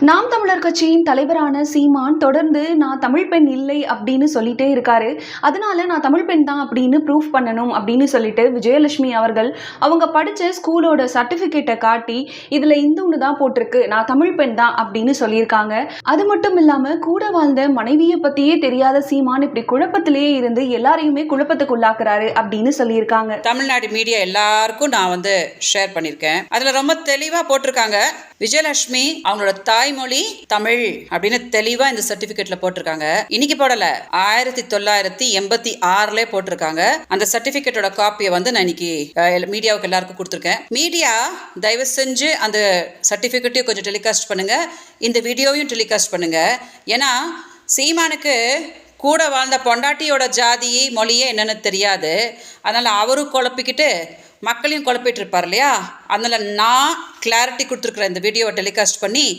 நாம் தமிழர் கட்சியின் தலைவரான சீமான் தொடர்ந்து நான் தமிழ் பெண் இல்லை அப்படின்னு சொல்லிட்டே இருக்காரு. அதனால நான் தமிழ் பெண் தான் அப்படின்னு ப்ரூஃப் பண்ணணும் அப்படின்னு சொல்லிட்டு விஜயலட்சுமி அவர்கள் அவங்க படிச்ச ஸ்கூலோட சர்டிபிகேட்டை காட்டி இதுல இந்துன்னு தான் போட்டிருக்கு, நான் தமிழ் பெண் தான் அப்படின்னு சொல்லியிருக்காங்க. அது மட்டும் இல்லாம கூட வாழ்ந்த மனைவியை பத்தியே தெரியாத சீமான் இப்படி குழப்பத்திலேயே இருந்து எல்லாரையுமே குழப்பத்துக்கு உள்ளாக்குறாரு அப்படின்னு சொல்லியிருக்காங்க. தமிழ்நாடு மீடியா எல்லாருக்கும் நான் ஷேர் பண்ணியிருக்கேன். அதுல ரொம்ப தெளிவா போட்டிருக்காங்க, விஜயலட்சுமி அவங்களோட தாய்மொழி தமிழ் அப்படின்னு தெளிவா இந்த சர்டிபிகேட்ல போட்டிருக்காங்க. இன்னைக்கு போடல, 1986 போட்டிருக்காங்க. அந்த சர்டிபிகேட்டோட காப்பியை நான் இன்னைக்கு மீடியாவுக்கு எல்லாருக்கும் கொடுத்துருக்கேன். மீடியா தயவு செஞ்சு அந்த சர்டிபிகேட்டையும் கொஞ்சம் டெலிகாஸ்ட் பண்ணுங்க, இந்த வீடியோவையும் டெலிகாஸ்ட் பண்ணுங்க. ஏன்னா சீமானுக்கு கூட வாழ்ந்த பொண்டாட்டியோட ஜாதி மொழியே என்னன்னு தெரியாது. அதனால அவரும் குழப்பிக்கிட்டு மக்களையும் குழப்பிட்டு இருப்பார் இல்லையா. அதனால நான் கிளாரிட்டி கொடுத்துருக்குற இந்த வீடியோவை டெலிகாஸ்ட் பண்ணி